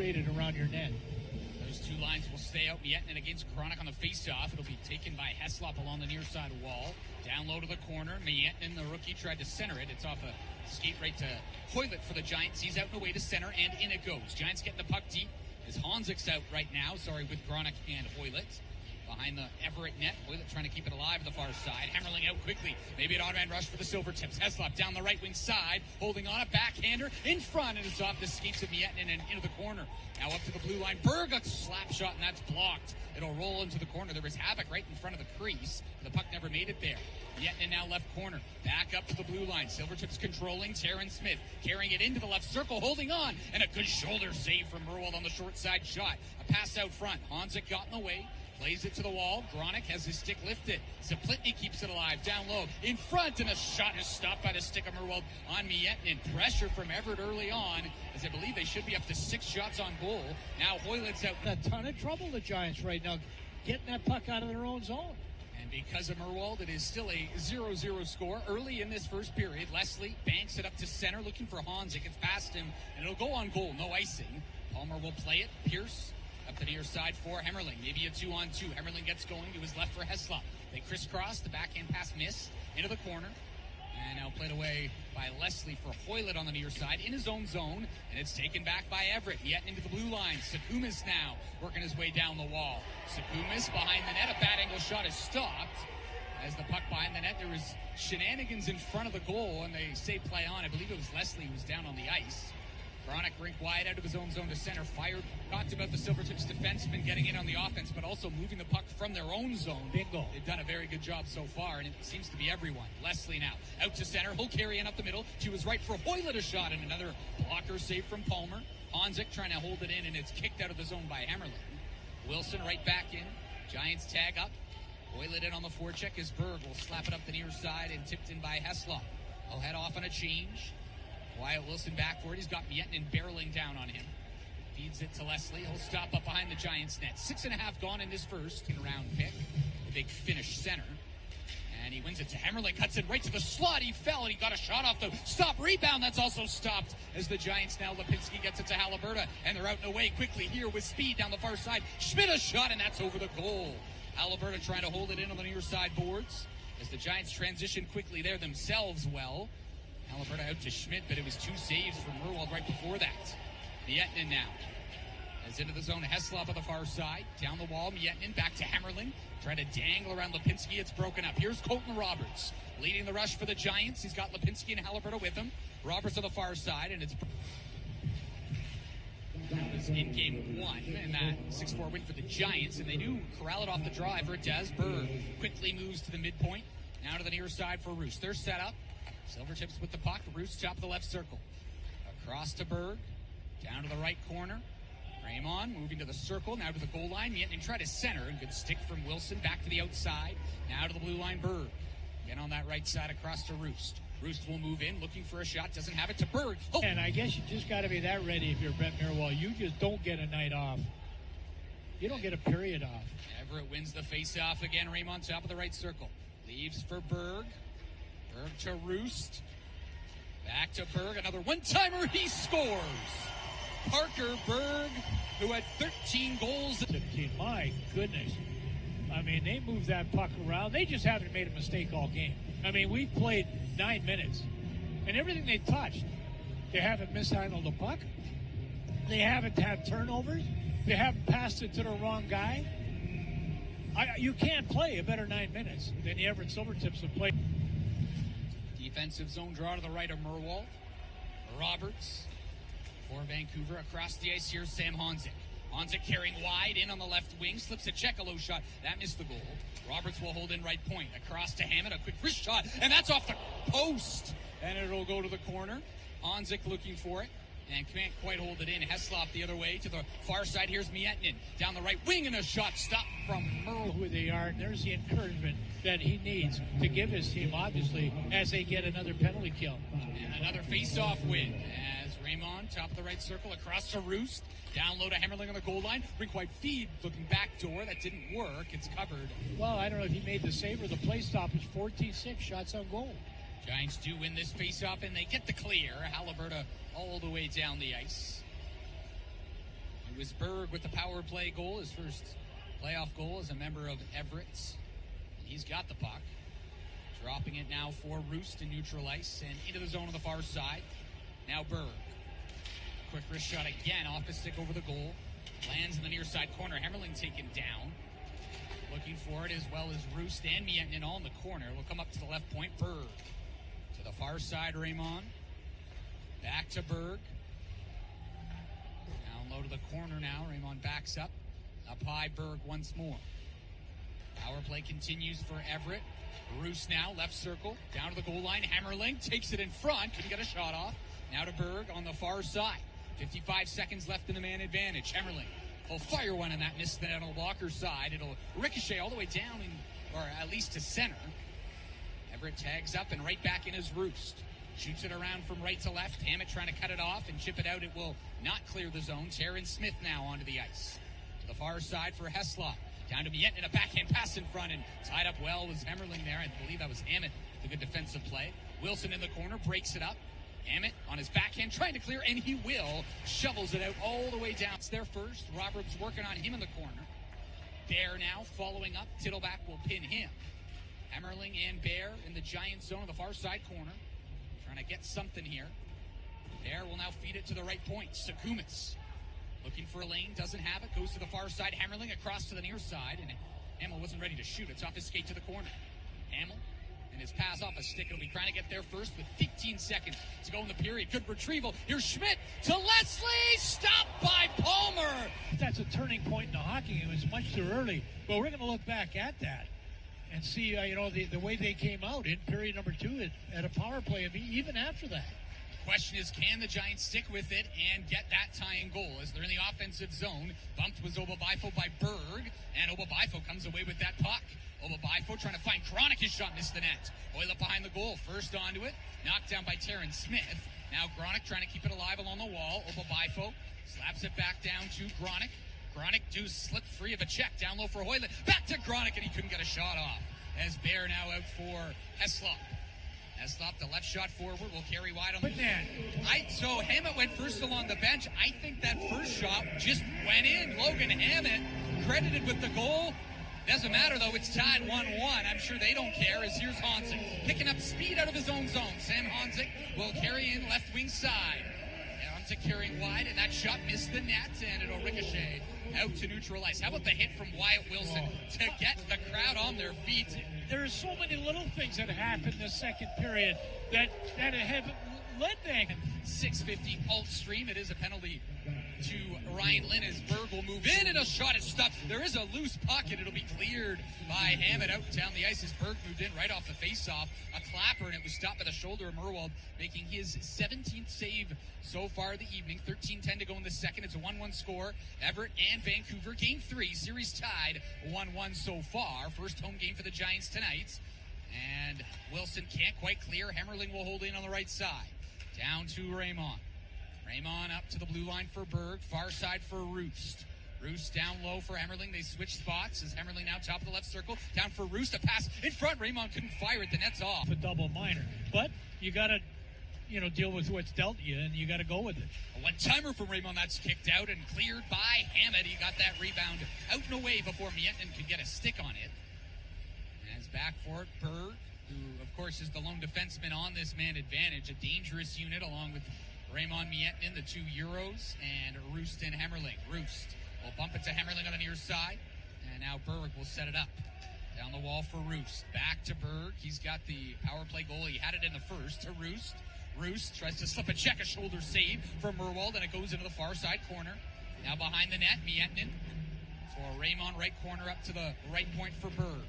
created around your net. Those two lines will stay out. Miettinen against Chronic on the face-off. It'll be taken by Heslop along the near side wall. Down low to the corner. Miettinen, the rookie, tried to center it. It's off a skate right to Hoylett for the Giants. He's out and away to center, and in it goes. Giants getting the puck deep as Honzik's out right now. With Chronic and Hoylett. Behind the Everett net. Hoylett trying to keep it alive to the far side. Hammerling out quickly. Maybe an automatic rush for the Silvertips. Heslop down the right wing side. Holding on a backhander in front. And it's off the skates of Miettinen and into the corner. Now up to the blue line. Berg, a slap shot, and that's blocked. It'll roll into the corner. There was havoc right in front of the crease. The puck never made it there. Miettinen now left corner. Back up to the blue line. Silvertips controlling. Terrence Smith carrying it into the left circle. Holding on. And a good shoulder save from Merwald on the short side shot. A pass out front. Honzik got in the way. Plays it to the wall. Gronick has his stick lifted. Zaplitny keeps it alive. Down low. In front. And a shot is stopped by the stick of Merwald on Miettinen. Pressure from Everett early on, as I believe they should be up to 6 shots on goal. Now Hoylett's out. A ton of trouble, the Giants, right now, getting that puck out of their own zone. And because of Merwald, it is still a 0-0 score. Early in this first period, Leslie banks it up to center, looking for Honzik. It's past him, and it'll go on goal. No icing. Palmer will play it. Pierce up the near side for Hemmerling. Maybe a 2-on-2. Hemmerling gets going to his left for Heslop. They crisscross. The backhand pass missed into the corner. And now played away by Leslie for Hoylett on the near side in his own zone. And it's taken back by Everett. Yet into the blue line. Sakumas now working his way down the wall. Sakumas behind the net. A bad angle shot is stopped. As the puck behind the net, there was shenanigans in front of the goal. And they say play on. I believe it was Leslie who was down on the ice. Chronic rink wide out of his own zone to center. Fired. Talked about the Silvertips defensemen getting in on the offense, but also moving the puck from their own zone. Bingo. They've done a very good job so far, and it seems to be everyone. Leslie now out to center. He'll carry in up the middle. To his right for Hoylett, a shot, and another blocker save from Palmer. Honzik trying to hold it in, and it's kicked out of the zone by Hammerling. Wilson right back in. Giants tag up. Hoylett in on the forecheck as Berg will slap it up the near side and tipped in by Heslop. He'll head off on a change. Wyatt Wilson back for it. He's got Miettinen barreling down on him. Feeds it to Leslie. He'll stop up behind the Giants net. 6.5 gone in this first round pick. The big Finnish center. And he wins it to Hemmerling. Cuts it right to the slot. He fell and he got a shot off the stop rebound. That's also stopped as the Giants now. Lipinski gets it to Halliburton. And they're out and away quickly here with speed down the far side. Schmidt a shot, and that's over the goal. Halliburton trying to hold it in on the near side boards. As the Giants transition quickly there themselves well. Halliburton out to Schmidt, but it was 2 saves from Merwald right before that. Miettinen now. As into the zone, Heslop on the far side. Down the wall, Miettinen back to Hammerling. Trying to dangle around Lipinski. It's broken up. Here's Colton Roberts leading the rush for the Giants. He's got Lipinski and Halliburton with him. Roberts on the far side, and it's in game 1, and that 6-4 win for the Giants, and they do corral it off the driver. Des Berg quickly moves to the midpoint. Now to the near side for Roos. They're set up. Silvertips with the puck. Roos top of the left circle. Across to Berg. Down to the right corner. Raymond moving to the circle. Now to the goal line. Miettinen try to center. And good stick from Wilson. Back to the outside. Now to the blue line. Berg. Again on that right side across to Roost. Roost will move in. Looking for a shot. Doesn't have it to Berg. Oh. And I guess you just got to be that ready if you're Brett Merwald. You just don't get a night off. You don't get a period off. Everett wins the face-off again. Raymond top of the right circle. Leaves for Berg. Berg to Roost. Back to Berg. Another one-timer. He scores. Parker Berg, who had 13 goals. 17. My goodness. I mean, they moved that puck around. They just haven't made a mistake all game. I mean, we've played 9 minutes. And everything they touched, they haven't mishandled the puck. They haven't had turnovers. They haven't passed it to the wrong guy. You can't play a better 9 minutes than the Everett Silvertips have played. Defensive zone draw to the right of Merwald. Roberts for Vancouver. Across the ice, here's Sam Honzik. Honzik carrying wide in on the left wing. Slips a check, a low shot. That missed the goal. Roberts will hold in right point. Across to Hammond. A quick wrist shot. And that's off the post. And it'll go to the corner. Honzik looking for it. And can't quite hold it in. Heslop the other way to the far side. Here's Miettinen down the right wing, and a shot stopped from Merle. Who they are, and there's the encouragement that he needs to give his team, obviously, as they get another penalty kill. And another face-off win as Raymond, top of the right circle, across to Roost. Down low to Hemmerling on the goal line. Rink wide feed, looking back door. That didn't work. It's covered. Well, I don't know if he made the save or the play stoppage. 14-6 shots on goal. Giants do win this face-off, and they get the clear. Halliburton all the way down the ice. It was Berg with the power play goal, his first playoff goal as a member of Everett. He's got the puck. Dropping it now for Roost in neutral ice and into the zone on the far side. Now Berg. Quick wrist shot again off the stick over the goal. Lands in the near side corner. Hemmerling taken down. Looking for it as well as Roost and Miettinen all in the corner. Will come up to the left point. Berg. To the far side, Raymond. Back to Berg. Down low to the corner now. Raymond backs up. Up high, Berg once more. Power play continues for Everett. Roost now, left circle, down to the goal line. Hemmerling takes it in front. Couldn't get a shot off. Now to Berg on the far side. 55 seconds left in the man advantage. Hemmerling will fire one, and that missed the net on the blocker side. It'll ricochet all the way down, or at least to center. Everett tags up, and right back in is Roost. Shoots it around from right to left. Hammett trying to cut it off and chip it out. It will not clear the zone. Terrence Smith now onto the ice. To the far side for Heslop. Down to Miettinen, a backhand pass in front, and tied up well was Hemmerling there. I believe that was Hammett, the good defensive play. Wilson in the corner, breaks it up. Hammett on his backhand, trying to clear, and he will. Shovels it out all the way down. It's there first. Roberts working on him in the corner. Bear now following up. Tittleback will pin him. Hemmerling and Bear in the Giants zone on the far side corner. Trying to get something here. Bear will now feed it to the right point. Sakumis. Looking for a lane, doesn't have it, goes to the far side. Hemmerling across to the near side, and Hamill wasn't ready to shoot. It's off his skate to the corner. Hamill, and his pass off a stick. It'll be trying to get there first with 15 seconds to go in the period. Good retrieval. Here's Schmidt to Leslie. Stopped by Palmer. That's a turning point in the hockey game. It's much too early. But we're going to look back at that and see, the way they came out in period number 2 at a power play, even after that. Question is, can the Giants stick with it and get that tying goal as they're in the offensive zone? Bumped was Obabifo by Berg, and Obabifo comes away with that puck. Obabifo trying to find Chronic. His shot missed the net. Oiled behind the goal. First onto it. Knocked down by Terrence Smith. Now Chronic trying to keep it alive along the wall. Obabifo slaps it back down to Chronic. Chronic do slip free of a check. Down low for Hoyland. Back to Chronic, and he couldn't get a shot off. As Bear now out for Heslop. Heslop, the left shot forward, will carry wide on the net. So Hammett went first along the bench. I think that first shot just went in. Logan Hammett credited with the goal. Doesn't matter, though. It's tied 1-1. I'm sure they don't care, as here's Honzik picking up speed out of his own zone. Sam Honzik will carry in left wing side. Honzik carrying wide, and that shot missed the net, and it'll ricochet out to neutral ice. How about the hit from Wyatt Wilson to get the crowd on their feet? There are so many little things that happened in the second period that have led them. 6:50 alt stream. It is a penalty to Ryan Lynn as Berg will move in, and a shot is stopped. There is a loose puck, and it'll be cleared by Hammett out down the ice as Berg moved in right off the face-off. A clapper, and it was stopped by the shoulder of Merwald, making his 17th save so far of the evening. 13:10 to go in the second. It's a 1-1 score. Everett and Vancouver, Game 3, series tied 1-1 so far. First home game for the Giants tonight. And Wilson can't quite clear. Hemmerling will hold in on the right side. Down to Raymond. Raymond up to the blue line for Berg. Far side for Roost. Roost down low for Hemmerling. They switch spots as Hemmerling now top of the left circle. Down for Roost. A pass in front. Raymond couldn't fire it. The net's off. A double minor. But you got to, deal with what's dealt you, and you got to go with it. A one-timer from Raymond. That's kicked out and cleared by Hammett. He got that rebound out and away before Miettinen could get a stick on it. As back for it, Berg, who, of course, is the lone defenseman on this man advantage. A dangerous unit along with Raymond Miettinen, the 2 Euros, and Roost and Hemmerling. Roost will bump it to Hemmerling on the near side, and now Berg will set it up. Down the wall for Roost. Back to Berg. He's got the power play goal. He had it in the first to Roost. Roost tries to slip a check, a shoulder save from Merwald, and it goes into the far side corner. Now behind the net, Miettinen for Raymond, right corner up to the right point for Berg.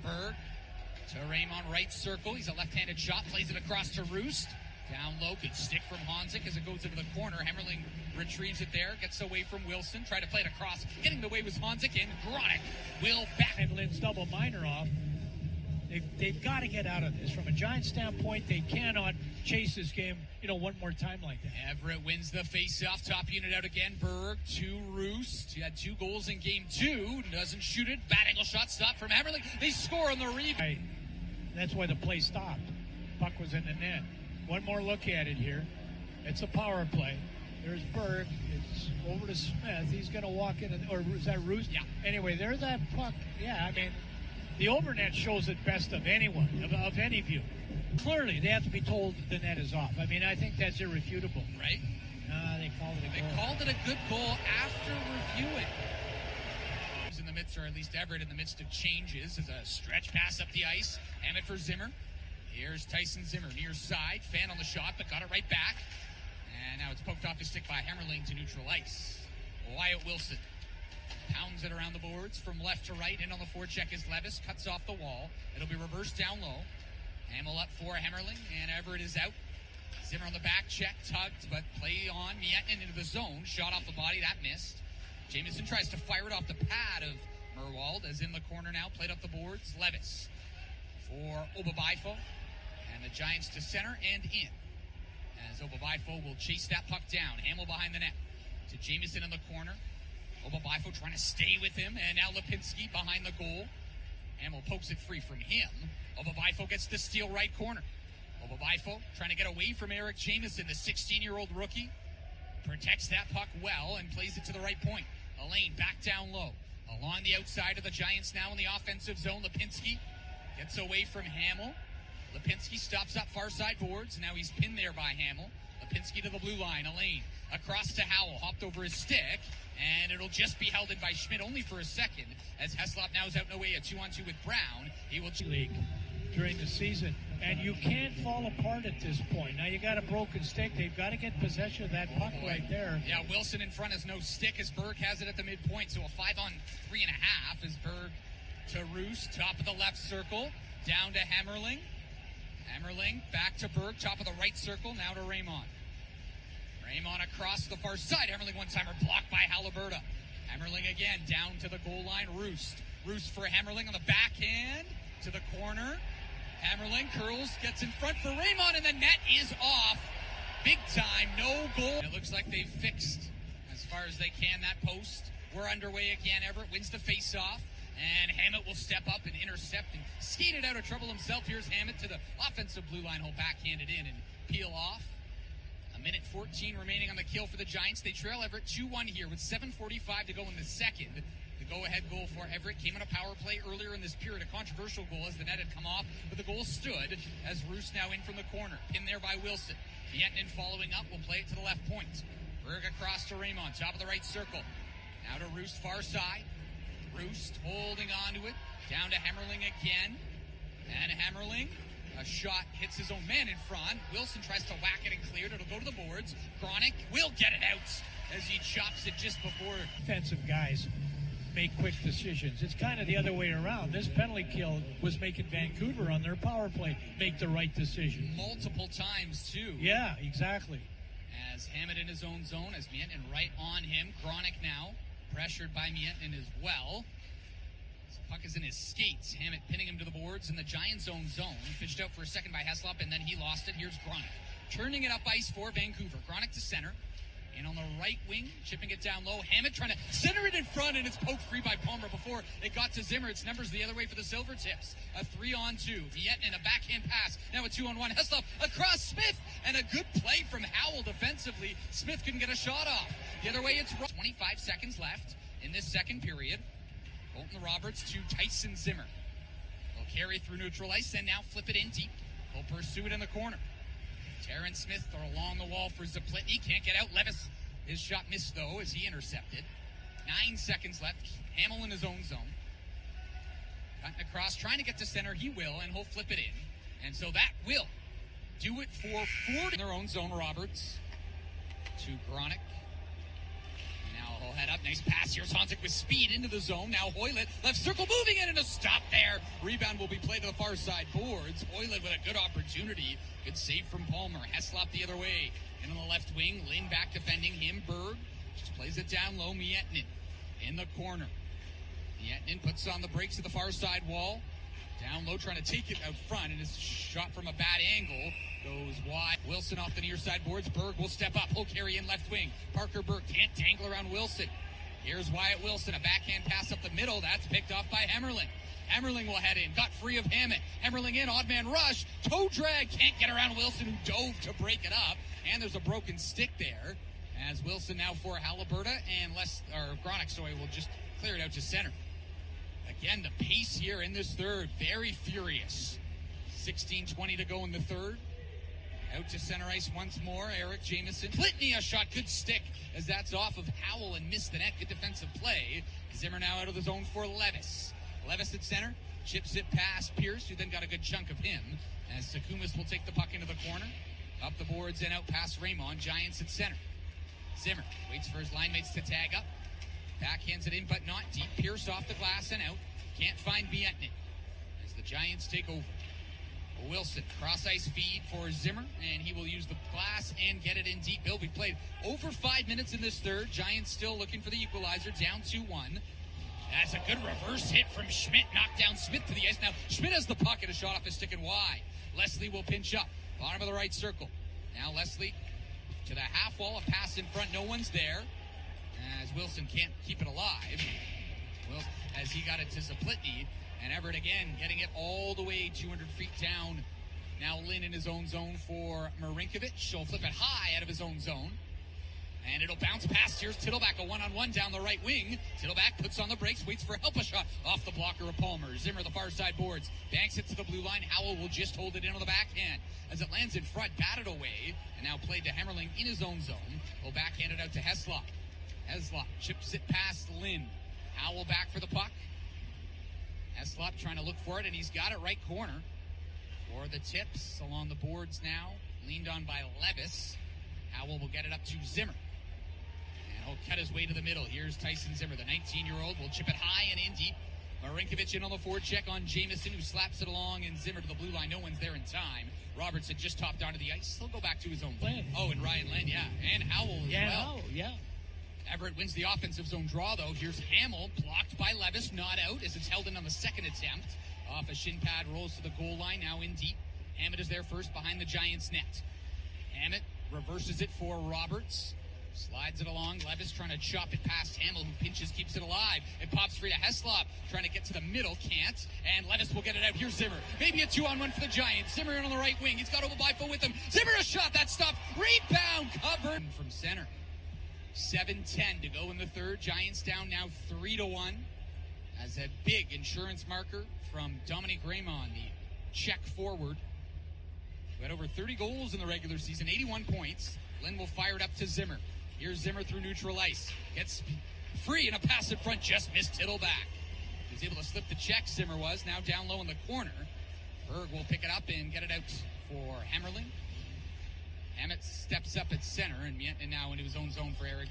Berg to Raymond, right circle. He's a left-handed shot, plays it across to Roost. Down low, good stick from Honzik as it goes into the corner. Hemmerling retrieves it there, gets away from Wilson. Try to play it across. Getting the way was Honzik, and Chronic will back. And Lynn's double minor off. They've got to get out of this. From a Giants standpoint, they cannot chase this game, one more time like that. Everett wins the face-off. Top unit out again. Berg to Roost. He had 2 goals in game 2. Doesn't shoot it. Bad angle shot stopped from Hemmerling. They score on the rebound. That's why the play stopped. Puck was in the net. One more look at it here. It's a power play. There's Berg. It's over to Smith. He's going to walk in, or is that Roos? Yeah. Anyway, there's that puck. Yeah, I mean, the overnet shows it best of anyone, of any view. Clearly, they have to be told the net is off. I mean, I think that's irrefutable. Right? They called it a goal. They called it a good goal after reviewing. In the midst, or at least Everett in the midst of changes, as a stretch pass up the ice. Hammett for Zimmer. Here's Tyson Zimmer, near side. Fan on the shot, but got it right back. And now it's poked off his stick by Hammerling to neutral ice. Wyatt Wilson pounds it around the boards from left to right. In on the forecheck is Levis. Cuts off the wall. It'll be reversed down low. Hamill up for Hammerling, and Everett is out. Zimmer on the back check, tugged, but play on. Miettinen into the zone. Shot off the body, that missed. Jamieson tries to fire it off the pad of Merwald, as in the corner now. Played up the boards. Levis for Obabaifo. And the Giants to center and in. As Obabaifo will chase that puck down. Hamill behind the net to Jamieson in the corner. Obabaifo trying to stay with him. And now Lipinski behind the goal. Hamill pokes it free from him. Obabaifo gets the steal right corner. Obabaifo trying to get away from Eric Jamieson, the 16-year-old rookie. Protects that puck well and plays it to the right point. Elaine back down low. Along the outside of the Giants now in the offensive zone. Lipinski gets away from Hamill. Lipinski stops up far side boards. Now he's pinned there by Hamill. Lipinski to the blue line. Elaine across to Howell. Hopped over his stick. And it'll just be held in by Schmidt only for a second. As Heslop now is out in a way, a 2-on-2 with Brown. He will league during the season. And you can't fall apart at this point. Now you got a broken stick. They've got to get possession of that puck right there. Yeah, Wilson in front has no stick as Berg has it at the midpoint. So a 5-on-3.5 as Berg to Roos, top of the left circle, down to Hammerling. Hammerling back to Berg, top of the right circle, now to Raymond. Raymond across the far side. Hammerling one-timer blocked by Haliburton. Hammerling again down to the goal line. Roost for Hammerling on the backhand to the corner. Hammerling curls, gets in front for Raymond, and the net is off. Big time, no goal. It looks like they've fixed as far as they can that post. We're underway again. Everett wins the face-off, and Hammett will step up and intercept and skate it out of trouble himself. Here's Hammett to the offensive blue line hole, backhanded in and peel off. 1:14 remaining on the kill for the Giants. They trail Everett 2-1 here with 7:45 to go in the second. The go-ahead goal for Everett came on a power play earlier in this period, a controversial goal as the net had come off, but the goal stood as Roos now in from the corner. Pinned there by Wilson. Miettinen following up will play it to the left point. Berg across to Raymond, top of the right circle. Now to Roos, far side. Roos holding on to it. Down to Hammerling again. And Hammerling. A shot hits his own man in front. Wilson tries to whack it and clear it. It'll go to the boards. Gronick will get it out as he chops it just before. Defensive guys make quick decisions. It's kind of the other way around. This penalty kill was making Vancouver on their power play make the right decision. Multiple times, too. Yeah, exactly. As Hammett in his own zone, as Miettinen right on him. Gronick now pressured by Miettinen as well. Puck is in his skates. Hammett pinning him to the boards in the Giants' own zone. Fished out for a second by Heslop, and then he lost it. Here's Gronick. Turning it up ice for Vancouver. Gronick to center. And on the right wing, chipping it down low. Hammett trying to center it in front, and it's poked free by Palmer before it got to Zimmer. It's numbers the other way for the Silvertips. A 3-on-2. Miettinen, a backhand pass. Now a 2-on-1. Heslop across Smith, and a good play from Howell defensively. Smith couldn't get a shot off. The other way, it's 25 seconds left in this second period. Colton Roberts to Tyson Zimmer. They'll carry through neutral ice and now flip it in deep. They'll pursue it in the corner. Terrence Smith along the wall for Zaplitny. Can't get out. Levis, his shot missed though as he intercepted. 9 seconds left. Hamill in his own zone. Cutting across, trying to get to center. He will, and he'll flip it in. And so that will do it for 40 in their own zone. Roberts to Gronick. He'll head up. Nice pass. Here's Honzik with speed into the zone. Now Hoylett. Left circle moving in and a stop there. Rebound will be played to the far side boards. Hoylett with a good opportunity. Good save from Palmer. Heslop the other way. And on the left wing, Lynn back defending him. Berg just plays it down low. Miettinen in the corner. Miettinen puts on the brakes at the far side wall. Down low trying to take it out front. And his shot from a bad angle goes wide. Wilson off the near side boards. Berg will step up. He'll carry in left wing. Parker Berg can't dangle around Wilson. Here's Wyatt Wilson. A backhand pass up the middle. That's picked off by Hammerling. Hammerling will head in. Got free of Hammett. Hammerling in. Odd man rush. Toe drag. Can't get around Wilson, who dove to break it up. And there's a broken stick there As Wilson now for Halliburton, and Gronick, will just clear it out to center. Again, the pace here in this third, very furious. 16:20 to go in the third. Out to center ice once more, Eric Jamieson. Plitney, a shot, good stick, as that's off of Howell and missed the net. Good defensive play. Zimmer now out of the zone for Levis. Levis at center, chips it past Pierce, who then got a good chunk of him, as Sakumas will take the puck into the corner. Up the boards and out past Raymond. Giants at center. Zimmer waits for his line mates to tag up. Backhands it in, but not deep. Pierce off the glass and out. Can't find Miettinen as the Giants take over. Wilson, cross-ice feed for Zimmer, and he will use the glass and get it in deep. Bill, we've played over 5 minutes in this third. Giants still looking for the equalizer, down 2-1. That's a good reverse hit from Schmidt. Knocked down Smith to the ice. Now, Schmidt has the puck and a shot off his stick and wide. Leslie will pinch up. Bottom of the right circle. Now Leslie to the half wall. A pass in front. No one's there, as Wilson can't keep it alive. Wilson, as he got it to Zaplitny. And Everett again getting it all the way 200 feet down. Now Lynn in his own zone for Marinkovic. He'll flip it high out of his own zone. And it'll bounce past. Here's Tittleback, a one-on-one down the right wing. Tittleback puts on the brakes, waits for help, a shot off the blocker of Palmer. Zimmer, the far side boards, banks it to the blue line. Howell will just hold it in on the backhand. As it lands in front, batted away, and now played to Hemmerling in his own zone. Will backhand it out to Heslop. Heslop chips it past Lynn. Howell back for the puck. Heslop trying to look for it, and he's got it right corner. For the tips along the boards now, leaned on by Levis. Howell will get it up to Zimmer. And he'll cut his way to the middle. Here's Tyson Zimmer, the 19-year-old, will chip it high and in deep. Marinkovic in on the forecheck on Jamieson, who slaps it along, and Zimmer to the blue line. No one's there in time. Robertson just topped onto the ice. He'll go back to his own play. Oh, and Ryan Lynn, yeah. And Howell as well. Howell, yeah. Everett wins the offensive zone draw, though. Here's Hamill, blocked by Levis, not out, as it's held in on the second attempt. Off a shin pad, rolls to the goal line, now in deep. Hammett is there first behind the Giants' net. Hammett reverses it for Roberts. Slides it along. Levis trying to chop it past Hamill, who pinches, keeps it alive. It pops free to Heslop, trying to get to the middle, can't. And Levis will get it out. Here's Zimmer. Maybe a 2-on-1 for the Giants. Zimmer in on the right wing. He's got Obabipo with him. Zimmer a shot. That stopped. Rebound covered from center. 7:10 to go in the third. Giants down now 3-1. As a big insurance marker from Dominique Raymond, the Czech forward, who had over 30 goals in the regular season, 81 points. Lynn will fire it up to Zimmer. Here's Zimmer through neutral ice. Gets free and a pass in front, just missed Tittleback. He was able to slip the check, Zimmer was, now down low in the corner. Berg will pick it up and get it out for Hemmerling. Hammett steps up at center, and Miettinen now into his own zone for Eric